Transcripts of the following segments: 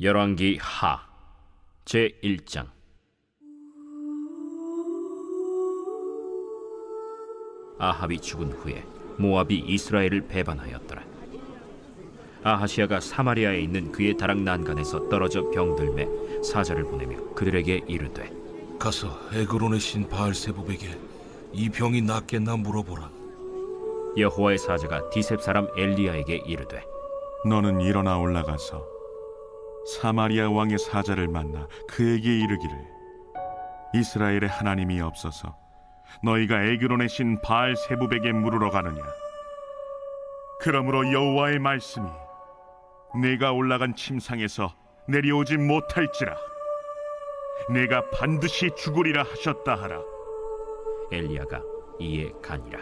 열왕기 하 제1장. 아합이 죽은 후에 모압이 이스라엘을 배반하였더라. 아하시아가 사마리아에 있는 그의 다락 난간에서 떨어져 병들매 사자를 보내며 그들에게 이르되, 가서 에그론의 신 바알세부백에 이 병이 낫겠나 물어보라. 여호와의 사자가 디셉 사람 엘리야에게 이르되, 너는 일어나 올라가서 사마리아 왕의 사자를 만나 그에게 이르기를, 이스라엘의 하나님이 없어서 너희가 에그론의 신 바알세부백에 물으러 가느냐? 그러므로 여호와의 말씀이 내가 올라간 침상에서 내려오지 못할지라 내가 반드시 죽으리라 하셨다 하라. 엘리야가 이에 가니라.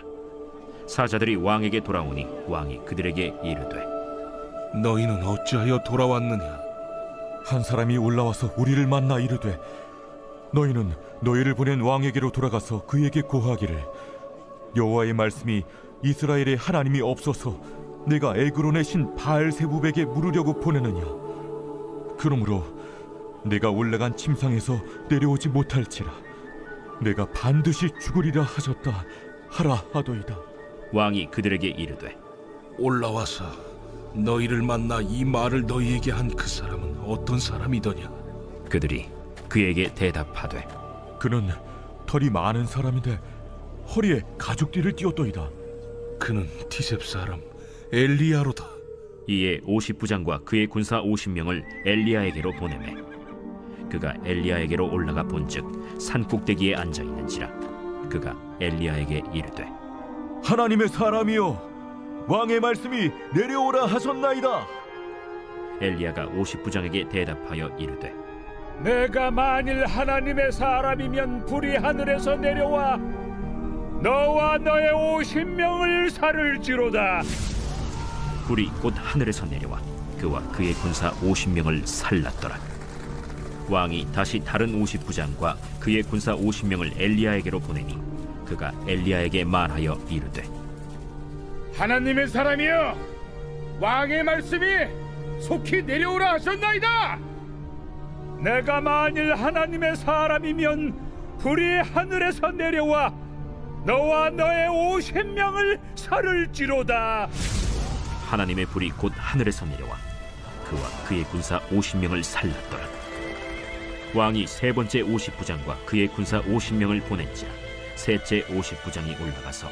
사자들이 왕에게 돌아오니 왕이 그들에게 이르되, 너희는 어찌하여 돌아왔느냐? 한 사람이 올라와서 우리를 만나 이르되, 너희는 너희를 보낸 왕에게로 돌아가서 그에게 고하기를, 여호와의 말씀이 이스라엘의 하나님이 없어서 내가 에그론의 신 바알세부백에 물으려고 보내느냐? 그러므로 내가 올라간 침상에서 내려오지 못할지라 내가 반드시 죽으리라 하셨다 하라 하도이다. 왕이 그들에게 이르되, 올라와서 너희를 만나 이 말을 너희에게 한 그 사람은 어떤 사람이더냐? 그들이 그에게 대답하되, 그는 털이 많은 사람인데 허리에 가죽띠를 띠었도이다. 그는 디셉 사람 엘리야로다. 이에 50부장과 그의 군사 50명을 엘리야에게로 보내매 그가 엘리야에게로 올라가 본즉 산꼭대기에 앉아 있는지라. 그가 엘리야에게 이르되, 하나님의 사람이여, 왕의 말씀이 내려오라 하셨나이다. 엘리야가 50부장에게 대답하여 이르되, 내가 만일 하나님의 사람이면 불이 하늘에서 내려와 너와 너의 50명을 살을지로다. 불이 곧 하늘에서 내려와 그와 그의 군사 50명을 살랐더라. 왕이 다시 다른 50부장과 그의 군사 50명을 엘리야에게로 보내니 그가 엘리야에게 말하여 이르되, 하나님의 사람이여, 왕의 말씀이 속히 내려오라 하셨나이다. 내가 만일 하나님의 사람이면 불이 하늘에서 내려와 너와 너의 50명을 살을지로다. 하나님의 불이 곧 하늘에서 내려와 그와 그의 군사 50명을 살랐더라. 왕이 세 번째 50부장과 그의 군사 50명을 보낸지라. 셋째 50부장이 올라가서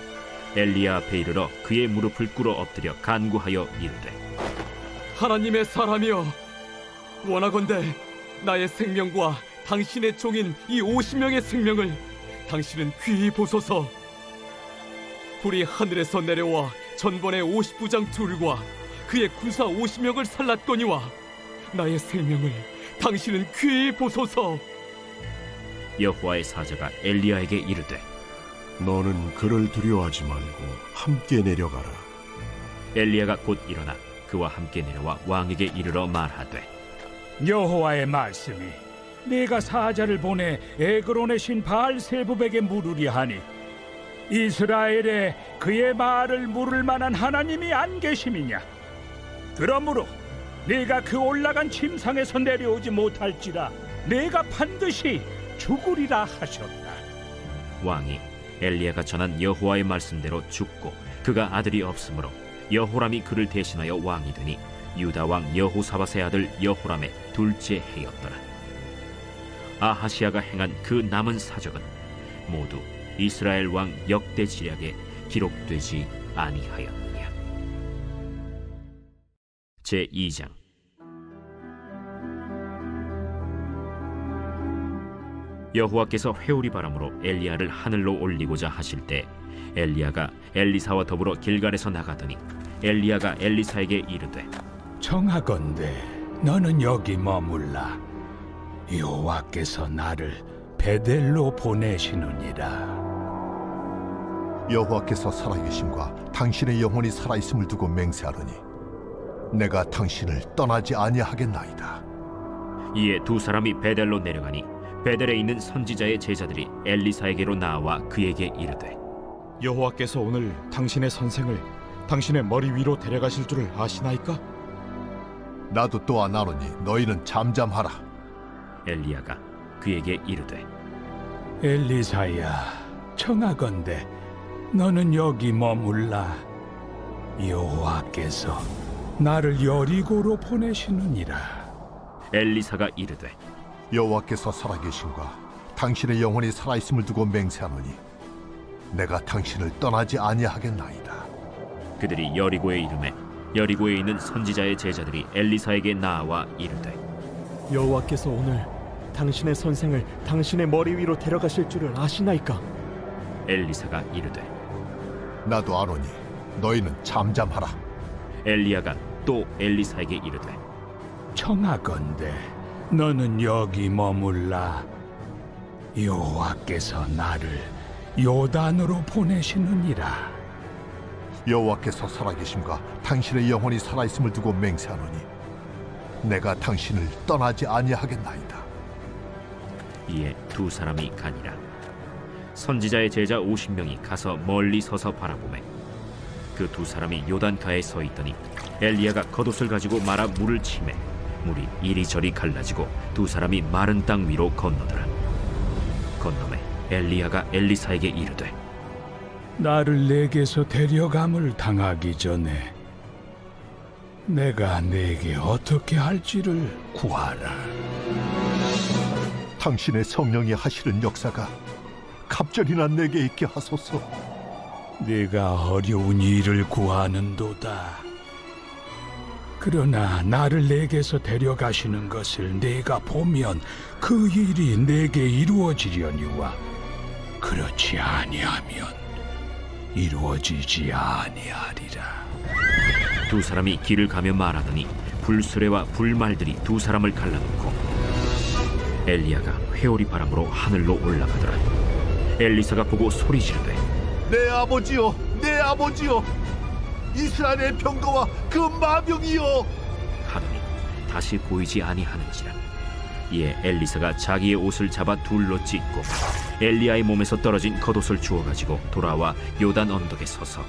엘리야 앞에 이르러 그의 무릎을 꿇어 엎드려 간구하여 이르되, 하나님의 사람이여, 원하건대 나의 생명과 당신의 종인 이 50명의 생명을 당신은 귀히 보소서. 불이 하늘에서 내려와 전번에 50부장 둘과 그의 군사 50명을 살랐더니와 나의 생명을 당신은 귀히 보소서. 여호와의 사자가 엘리야에게 이르되, 너는 그를 두려워하지 말고 함께 내려가라. 엘리야가 곧 일어나 그와 함께 내려와 왕에게 이르러 말하되, 여호와의 말씀이 네가 사자를 보내 에그론의 신 바알세부백에 물으리 하니 이스라엘에 그의 말을 물을 만한 하나님이 안 계심이냐? 그러므로 네가 그 올라간 침상에서 내려오지 못할지라 네가 반드시 죽으리라 하셨다. 왕이 엘리야가 전한 여호와의 말씀대로 죽고 그가 아들이 없으므로 여호람이 그를 대신하여 왕이 되니 유다 왕 여호사밧의 아들 여호람의 둘째 해였더라. 아하시아가 행한 그 남은 사적은 모두 이스라엘 왕 역대 지략에 기록되지 아니하였느냐. 제2장. 여호와께서 회오리 바람으로 엘리야를 하늘로 올리고자 하실 때 엘리야가 엘리사와 더불어 길갈에서 나가더니 엘리야가 엘리사에게 이르되, 청하건대 너는 여기 머물라. 여호와께서 나를 베델로 보내시느니라. 여호와께서 살아계심과 당신의 영혼이 살아있음을 두고 맹세하노니 내가 당신을 떠나지 아니하겠나이다. 이에 두 사람이 베델로 내려가니 베델에 있는 선지자의 제자들이 엘리사에게로 나와 그에게 이르되, 여호와께서 오늘 당신의 선생을 당신의 머리 위로 데려가실 줄을 아시나이까? 나도 또한 아노니 너희는 잠잠하라. 엘리야가 그에게 이르되 엘리사야, 청하건대 너는 여기 머물라. 여호와께서 나를 여리고로 보내시느니라. 엘리사가 이르되 여호와께서 살아계신과 당신의 영혼이 살아있음을 두고 맹세하노니 내가 당신을 떠나지 아니하겠나이다. 그들이 여리고에 이르매 여리고에 있는 선지자의 제자들이 엘리사에게 나아와 이르되 여호와께서 오늘 당신의 선생을 당신의 머리 위로 데려가실 줄을 아시나이까? 엘리사가 이르되 나도 아노니 너희는 잠잠하라. 엘리야가 또 엘리사에게 이르되 청하건대 너는 여기 머물라. 여호와께서 나를 요단으로 보내시느니라. 여호와께서 살아계심과 당신의 영혼이 살아있음을 두고 맹세하노니 내가 당신을 떠나지 아니하겠나이다. 이에 두 사람이 가니라. 선지자의 제자 50명이 가서 멀리 서서 바라보매 그 두 사람이 요단가에 서 있더니 엘리야가 겉옷을 가지고 말아 물을 치매 물이 이리저리 갈라지고 두 사람이 마른 땅 위로 건너더라. 건너매 엘리야가 엘리사에게 이르되 나를 내게서 데려감을 당하기 전에 내가 내게 어떻게 할지를 구하라. 당신의 성령이 하시는 역사가 갑절이나 내게 있게 하소서. 네가 어려운 일을 구하는도다. 그러나 나를 내게서 데려가시는 것을 내가 보면 그 일이 내게 이루어지려니와 그렇지 아니하면 이루어지지 아니하리라. 두 사람이 길을 가며 말하더니 불수레와 불말들이 두 사람을 갈라놓고 엘리야가 회오리 바람으로 하늘로 올라가더라. 엘리사가 보고 소리 지르되 내 아버지여, 내 아버지여, 이스라엘의 병거와 그 마병이여 하더니 다시 보이지 아니하는지라. 이에 엘리사가 자기의 옷을 잡아 둘로 찢고 엘리야의 몸에서 떨어진 겉옷을 주워 가지고 돌아와 요단 언덕에 서서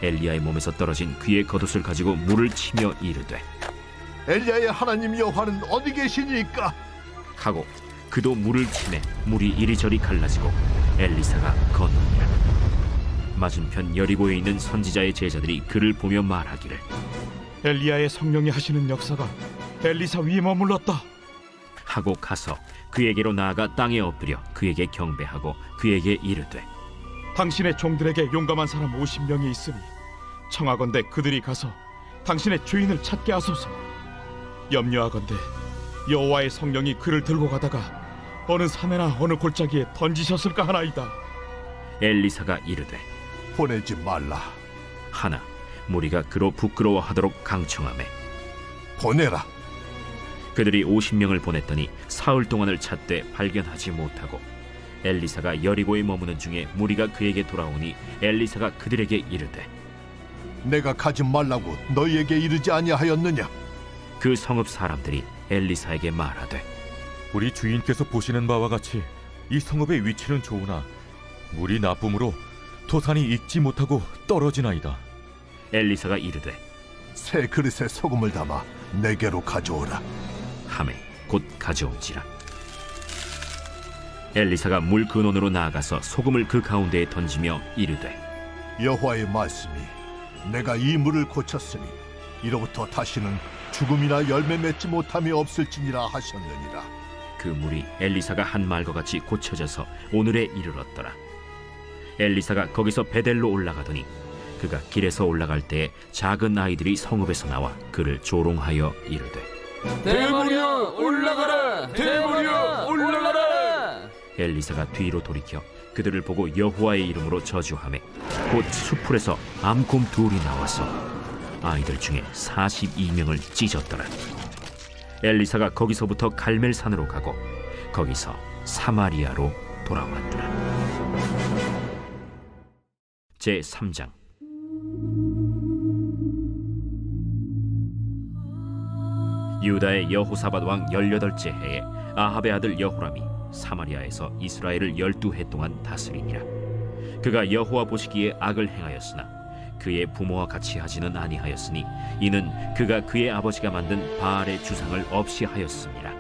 엘리야의 몸에서 떨어진 그의 겉옷을 가지고 물을 치며 이르되 엘리야의 하나님 여호와는 어디 계시니까? 하고 그도 물을 치매 물이 이리저리 갈라지고 엘리사가 건너니라. 맞은편 여리고에 있는 선지자의 제자들이 그를 보며 말하기를 엘리야의 성령이 하시는 역사가 엘리사 위에 머물렀다 하고 가서 그에게로 나아가 땅에 엎드려 그에게 경배하고 그에게 이르되 당신의 종들에게 용감한 사람 50명이 있으니 청하건대 그들이 가서 당신의 주인을 찾게 하소서. 염려하건대 여호와의 성령이 그를 들고 가다가 어느 산에나 어느 골짜기에 던지셨을까 하나이다. 엘리사가 이르되 보내지 말라. 하나 무리가 그로 부끄러워하도록 강청하매 보내라. 그들이 50명을 보냈더니 사흘 동안을 찾되 발견하지 못하고 엘리사가 여리고에 머무는 중에 무리가 그에게 돌아오니 엘리사가 그들에게 이르되 내가 가지 말라고 너희에게 이르지 아니하였느냐? 그 성읍 사람들이 엘리사에게 말하되 우리 주인께서 보시는 바와 같이 이 성읍의 위치는 좋으나 물이 나쁨으로 토산이 익지 못하고 떨어지나이다. 엘리사가 이르되 새 그릇에 소금을 담아 내게로 가져오라. 하매 곧 가져온지라. 엘리사가 물 근원으로 나아가서 소금을 그 가운데에 던지며 이르되 여호와의 말씀이 내가 이 물을 고쳤으니 이로부터 다시는 죽음이나 열매 맺지 못함이 없을지니라 하셨느니라. 그 물이 엘리사가 한 말과 같이 고쳐져서 오늘에 이르렀더라. 엘리사가 거기서 베델로 올라가더니 그가 길에서 올라갈 때에 작은 아이들이 성읍에서 나와 그를 조롱하여 이르되 대머리여 올라가라! 대머리여 올라가라! 엘리사가 뒤로 돌이켜 그들을 보고 여호와의 이름으로 저주하매 곧 수풀에서 암곰 둘이 나와서 아이들 중에 42명을 찢었더라. 엘리사가 거기서부터 갈멜산으로 가고 거기서 사마리아로 돌아왔더라. 제3장. 유다의 여호사밧 왕 18째 해에 아합의 아들 여호람이 사마리아에서 이스라엘을 12해 동안 다스리니라. 그가 여호와 보시기에 악을 행하였으나 그의 부모와 같이 하지는 아니하였으니 이는 그가 그의 아버지가 만든 바알의 주상을 없이 하였습니다.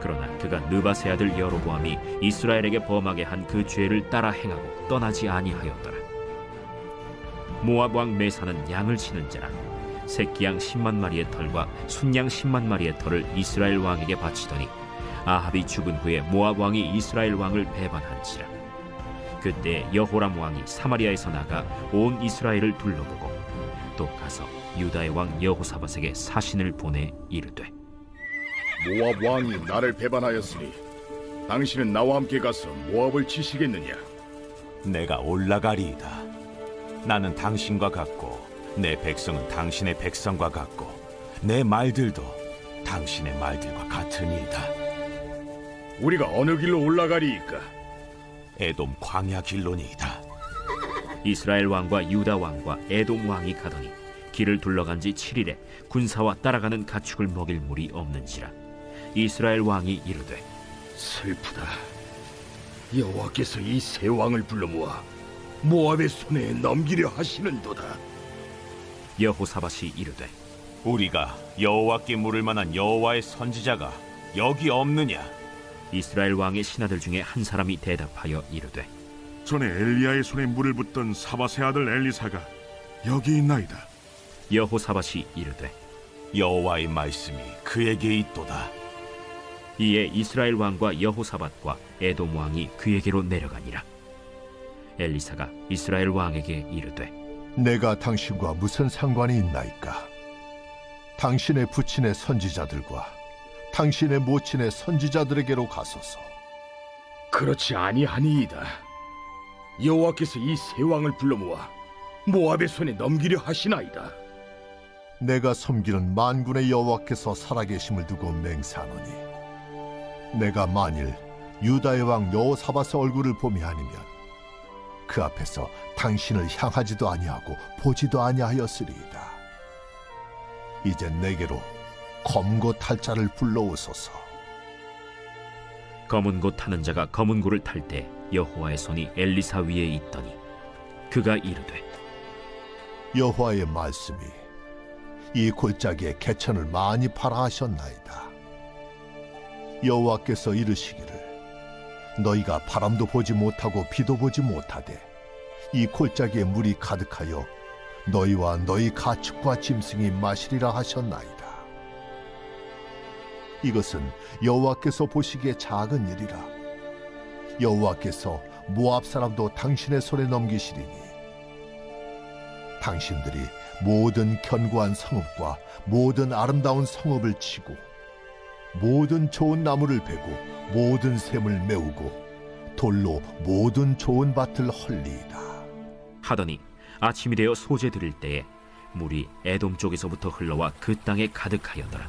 그러나 그가 느밧의 아들 여로보암이 이스라엘에게 범하게 한 그 죄를 따라 행하고 떠나지 아니하였더라. 모압 왕 메사는 양을 치는 자라 새끼양 10만 마리의 털과 순양 10만 마리의 털을 이스라엘 왕에게 바치더니 아합이 죽은 후에 모압 왕이 이스라엘 왕을 배반한지라. 그때 여호람 왕이 사마리아에서 나가 온 이스라엘을 둘러보고 또 가서 유다의 왕 여호사밧에게 사신을 보내 이르되, 모압 왕이 나를 배반하였으니 당신은 나와 함께 가서 모압을 치시겠느냐? 내가 올라가리이다. 나는 당신과 같고 내 백성은 당신의 백성과 같고 내 말들도 당신의 말들과 같으니이다. 우리가 어느 길로 올라가리이까? 에돔 광야 길로니이다. 이스라엘 왕과 유다 왕과 에돔 왕이 가더니 길을 둘러간 지 7일에 군사와 따라가는 가축을 먹일 물이 없는지라. 이스라엘 왕이 이르되, 슬프다. 여호와께서 이 세 왕을 불러 모아 모압의 손에 넘기려 하시는도다. 여호사밧이 이르되, 우리가 여호와께 물을 만한 여호와의 선지자가 여기 없느냐? 이스라엘 왕의 신하들 중에 한 사람이 대답하여 이르되, 전에 엘리야의 손에 물을 붓던 사밧의 아들 엘리사가 여기 있나이다. 여호사밧이 이르되, 여호와의 말씀이 그에게 있도다. 이에 이스라엘 왕과 여호사밧과 에돔 왕이 그에게로 내려가니라. 엘리사가 이스라엘 왕에게 이르되, 내가 당신과 무슨 상관이 있나이까? 당신의 부친의 선지자들과 당신의 모친의 선지자들에게로 가소서. 그렇지 아니하니이다. 여호와께서 이 세 왕을 불러 모아 모압의 손에 넘기려 하시나이다. 내가 섬기는 만군의 여호와께서 살아계심을 두고 맹세하노니 내가 만일 유다의 왕 여호사밧의 얼굴을 봄이 아니면 그 앞에서 당신을 향하지도 아니하고 보지도 아니하였으리이다. 이제 내게로 검고 탈 자를 불러오소서. 검은 고 타는 자가 검은 고를 탈 때 여호와의 손이 엘리사 위에 있더니 그가 이르되, 여호와의 말씀이 이 골짜기에 개천을 많이 팔아 하셨나이다. 여호와께서 이르시기를 너희가 바람도 보지 못하고 비도 보지 못하되 이 골짜기에 물이 가득하여 너희와 너희 가축과 짐승이 마시리라 하셨나이다. 이것은 여호와께서 보시기에 작은 일이라. 여호와께서 모압 사람도 당신의 손에 넘기시리니 당신들이 모든 견고한 성읍과 모든 아름다운 성읍을 치고 모든 좋은 나무를 베고 모든 샘을 메우고 돌로 모든 좋은 밭을 헐리이다. 하더니 아침이 되어 소재 드릴 때에 물이 에돔 쪽에서부터 흘러와 그 땅에 가득하여더라.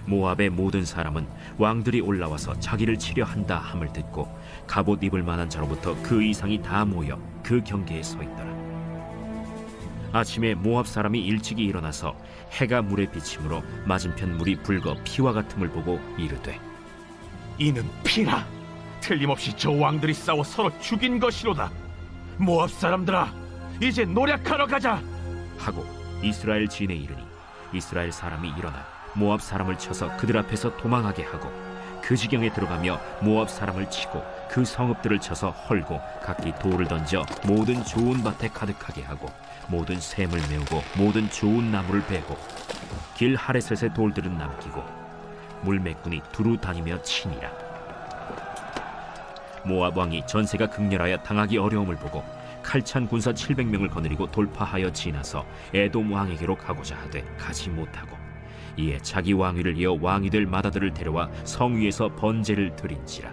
모압의 모든 사람은 왕들이 올라와서 자기를 치려 한다 함을 듣고 갑옷 입을 만한 자로부터 그 이상이 다 모여 그 경계에 서 있더라. 아침에 모압 사람이 일찍이 일어나서 해가 물에 비침으로 맞은편 물이 붉어 피와 같음을 보고 이르되, 이는 피라. 틀림없이 저 왕들이 싸워 서로 죽인 것이로다. 모압 사람들아, 이제 노력하러 가자 하고 이스라엘 진에 이르니 이스라엘 사람이 일어나 모압 사람을 쳐서 그들 앞에서 도망하게 하고 그 지경에 들어가며 모압 사람을 치고 그 성읍들을 쳐서 헐고 각기 돌을 던져 모든 좋은 밭에 가득하게 하고 모든 샘을 메우고 모든 좋은 나무를 베고 길 하레셋의 돌들은 남기고 물매꾼이 두루 다니며 치니라. 모압 왕이 전세가 극렬하여 당하기 어려움을 보고 칼찬 군사 700명을 거느리고 돌파하여 지나서 에돔 왕에게로 가고자 하되 가지 못하고 이에 자기 왕위를 이어 왕이 될 맏아들을 데려와 성 위에서 번제를 드린지라.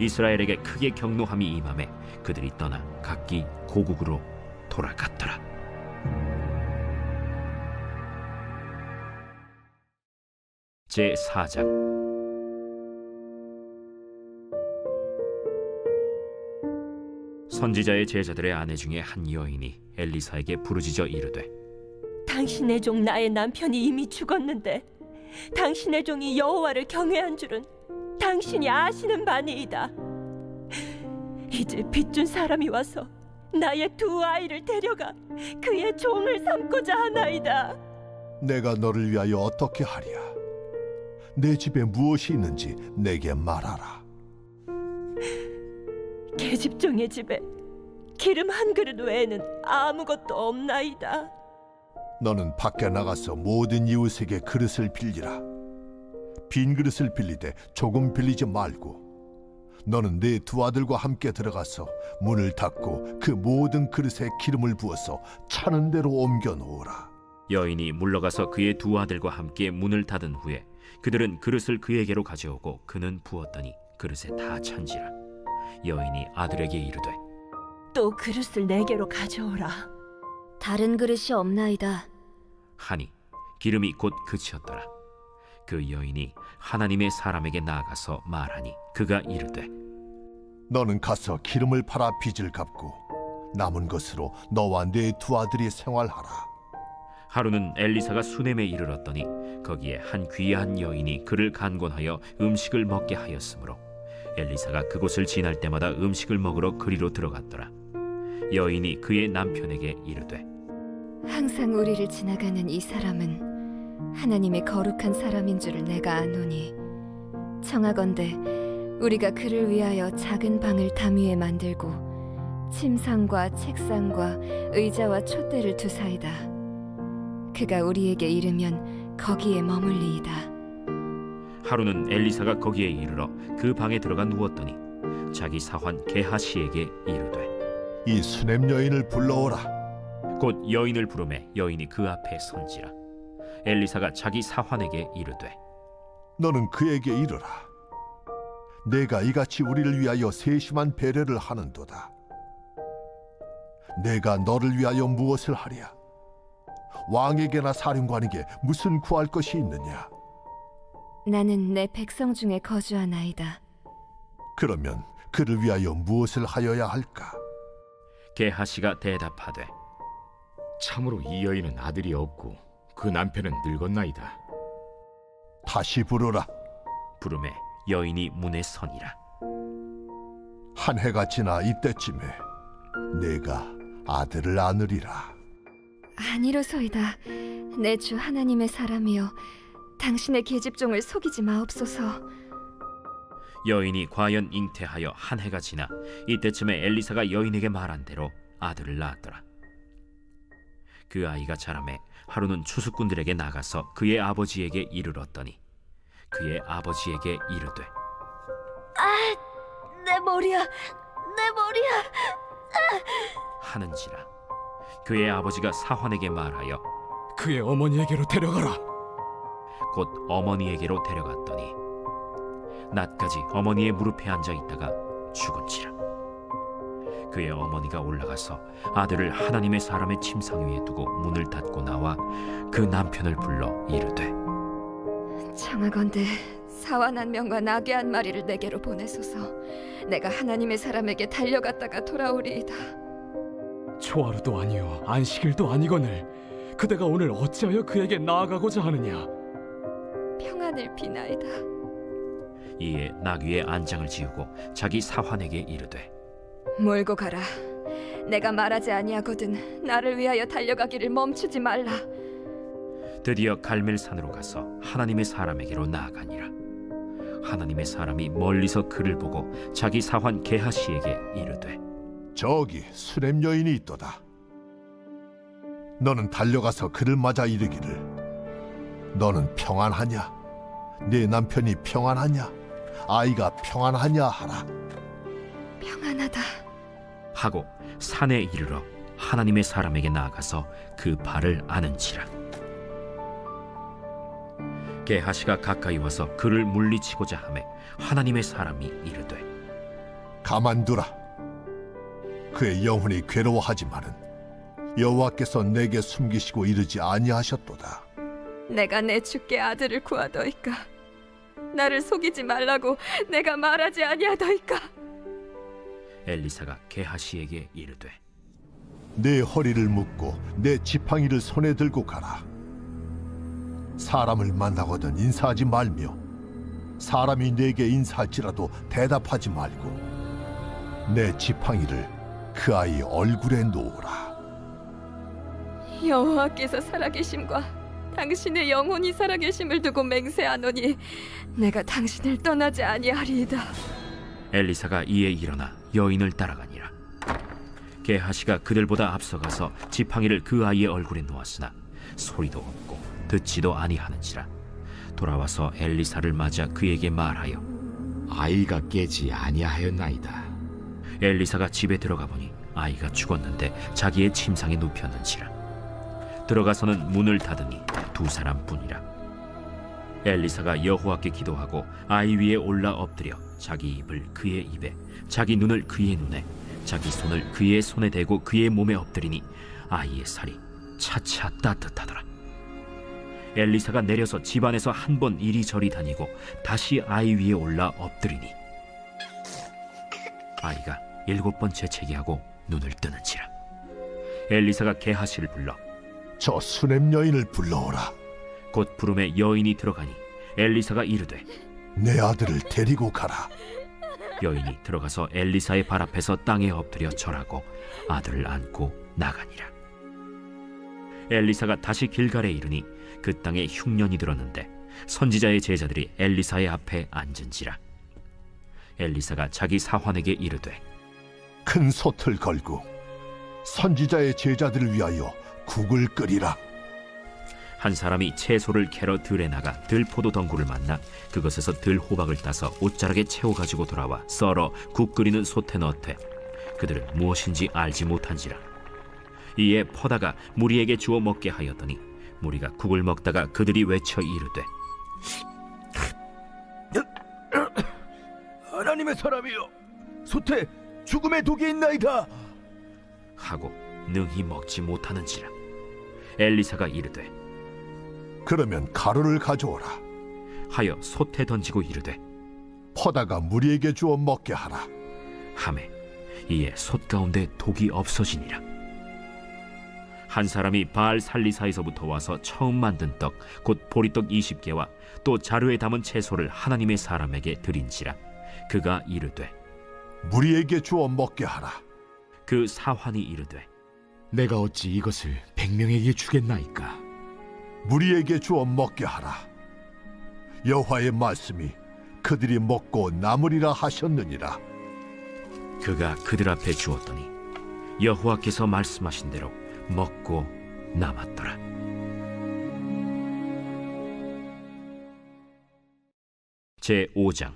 이스라엘에게 크게 경노함이 임하매 그들이 떠나 각기 고국으로 돌아갔더라. 제4장. 선지자의 제자들의 아내 중에 한 여인이 엘리사에게 부르짖어 이르되, 당신의 종 나의 남편이 이미 죽었는데 당신의 종이 여호와를 경외한 줄은 당신이 아시는 바니이다. 이제 빚준 사람이 와서 나의 두 아이를 데려가 그의 종을 삼고자 하나이다. 내가 너를 위하여 어떻게 하랴? 내 집에 무엇이 있는지 내게 말하라. 계집종의 집에 기름 한 그릇 외에는 아무것도 없나이다. 너는 밖에 나가서 모든 이웃에게 그릇을 빌리라. 빈 그릇을 빌리되 조금 빌리지 말고 너는 네 두 아들과 함께 들어가서 문을 닫고 그 모든 그릇에 기름을 부어서 차는 대로 옮겨 놓으라. 여인이 물러가서 그의 두 아들과 함께 문을 닫은 후에 그들은 그릇을 그에게로 가져오고 그는 부었더니 그릇에 다 찬지라. 여인이 아들에게 이르되 또 그릇을 내게로 가져오라. 다른 그릇이 없나이다. 하니 기름이 곧 그치었더라. 그 여인이 하나님의 사람에게 나아가서 말하니 그가 이르되 너는 가서 기름을 팔아 빚을 갚고 남은 것으로 너와 네 두 아들이 생활하라. 하루는 엘리사가 수넴에 이르렀더니 거기에 한 귀한 여인이 그를 간곤하여 음식을 먹게 하였으므로 엘리사가 그곳을 지날 때마다 음식을 먹으러 그리로 들어갔더라. 여인이 그의 남편에게 이르되 항상 우리를 지나가는 이 사람은 하나님의 거룩한 사람인 줄을 내가 아노니 청하건대 우리가 그를 위하여 작은 방을 담 위에 만들고 침상과 책상과 의자와 촛대를 두사이다. 그가 우리에게 이르면 거기에 머물리이다. 하루는 엘리사가 거기에 이르러 그 방에 들어가 누웠더니 자기 사환 게하시에게 이르되 이 수넴 여인을 불러오라. 곧 여인을 부르매 여인이 그 앞에 선지라. 엘리사가 자기 사환에게 이르되 너는 그에게 이르라. 내가 이같이 우리를 위하여 세심한 배려를 하는도다. 내가 너를 위하여 무엇을 하랴? 왕에게나 사령관에게 무슨 구할 것이 있느냐? 나는 내 백성 중에 거주하나이다. 그러면 그를 위하여 무엇을 하여야 할까? 게하시가 대답하되 참으로 이 여인은 아들이 없고 그 남편은 늙었나이다. 다시 부르라. 부르매 여인이 문에 서니라. 한 해가 지나 이때쯤에 내가 아들을 안으리라. 아니로소이다. 내 주 하나님의 사람이여, 당신의 계집종을 속이지 마옵소서. 여인이 과연 잉태하여 한 해가 지나 이때쯤에 엘리사가 여인에게 말한 대로 아들을 낳았더라. 그 아이가 자라매 하루는 추수꾼들에게 나가서 그의 아버지에게 이르렀더니 그의 아버지에게 이르되 내 머리야, 내 머리야 하는지라. 그의 아버지가 사환에게 말하여 그의 어머니에게로 데려가라. 곧 어머니에게로 데려갔더니 낮까지 어머니의 무릎에 앉아 있다가 죽은지라. 그의 어머니가 올라가서 아들을 하나님의 사람의 침상 위에 두고 문을 닫고 나와 그 남편을 불러 이르되 청하건대 사완 한 명과 나귀 한 마리를 내게로 보내소서. 내가 하나님의 사람에게 달려갔다가 돌아오리이다. 초하루도 아니요 안식일도 아니거늘 그대가 오늘 어찌하여 그에게 나아가고자 하느냐? 평안을 비나이다. 이에 나귀의 안장을 지우고 자기 사환에게 이르되 몰고 가라. 내가 말하지 아니하거든 나를 위하여 달려가기를 멈추지 말라. 드디어 갈멜산으로 가서 하나님의 사람에게로 나아가니라. 하나님의 사람이 멀리서 그를 보고 자기 사환 게하시에게 이르되 저기 수넴 여인이 있도다. 너는 달려가서 그를 맞아 이르기를 너는 평안하냐? 네 남편이 평안하냐? 아이가 평안하냐 하라. 평안하다 하고 산에 이르러 하나님의 사람에게 나아가서 그 발을 아는지라. 게하시가 가까이 와서 그를 물리치고자 하매 하나님의 사람이 이르되 가만두라. 그의 영혼이 괴로워하지만은 여호와께서 내게 숨기시고 이르지 아니하셨도다. 내가 내 주께 아들을 구하더이까. 나를 속이지 말라고 내가 말하지 아니하더이까. 엘리사가 게하시에게 이르되 내 허리를 묶고 내 지팡이를 손에 들고 가라. 사람을 만나거든 인사하지 말며 사람이 내게 인사할지라도 대답하지 말고 내 지팡이를 그 아이 얼굴에 놓으라. 여호와께서 살아계심과 당신의 영혼이 살아계심을 두고 맹세하노니 내가 당신을 떠나지 아니하리이다. 엘리사가 이에 일어나 여인을 따라가니라. 게하시가 그들보다 앞서가서 지팡이를 그 아이의 얼굴에 놓았으나 소리도 없고 듣지도 아니하는지라. 돌아와서 엘리사를 맞아 그에게 말하여 아이가 깨지 아니하였나이다. 엘리사가 집에 들어가 보니 아이가 죽었는데 자기의 침상에 눕혔는지라. 들어가서는 문을 닫으니 두 사람뿐이라. 엘리사가 여호와께 기도하고 아이 위에 올라 엎드려 자기 입을 그의 입에, 자기 눈을 그의 눈에, 자기 손을 그의 손에 대고 그의 몸에 엎드리니 아이의 살이 차차 따뜻하더라. 엘리사가 내려서 집안에서 한 번 이리저리 다니고 다시 아이 위에 올라 엎드리니 아이가 7번 재채기하고 눈을 뜨는지라. 엘리사가 게하시를 불러 저 수냄 여인을 불러오라. 곧 부름에 여인이 들어가니 엘리사가 이르되 내 아들을 데리고 가라. 여인이 들어가서 엘리사의 발 앞에서 땅에 엎드려 절하고 아들을 안고 나가니라. 엘리사가 다시 길갈에 이르니 그 땅에 흉년이 들었는데 선지자의 제자들이 엘리사의 앞에 앉은지라. 엘리사가 자기 사환에게 이르되 큰 솥을 걸고 선지자의 제자들을 위하여 국을 끓이라. 한 사람이 채소를 캐러 들에 나가 들포도 덩굴을 만나 그것에서 들호박을 따서 옷자락에 채워가지고 돌아와 썰어 국 끓이는 솥에 넣되 그들은 무엇인지 알지 못한지라. 이에 퍼다가 무리에게 주어 먹게 하였더니 무리가 국을 먹다가 그들이 외쳐 이르되 하나님의 사람이여, 솥에 죽음의 독이 있나이다 하고 능히 먹지 못하는지라. 엘리사가 이르되 그러면 가루를 가져오라 하여 솥에 던지고 이르되 퍼다가 무리에게 주어 먹게 하라 하매 이에 솥 가운데 독이 없어지니라. 한 사람이 바알 살리사에서부터 와서 처음 만든 떡 곧 보리떡 20개와 또 자루에 담은 채소를 하나님의 사람에게 드린지라. 그가 이르되 무리에게 주어 먹게 하라. 그 사환이 이르되 내가 어찌 이것을 100명에게 주겠나이까. 무리에게 주어 먹게 하라. 여호와의 말씀이 그들이 먹고 남으리라 하셨느니라. 그가 그들 앞에 주었더니 여호와께서 말씀하신 대로 먹고 남았더라. 제 5장.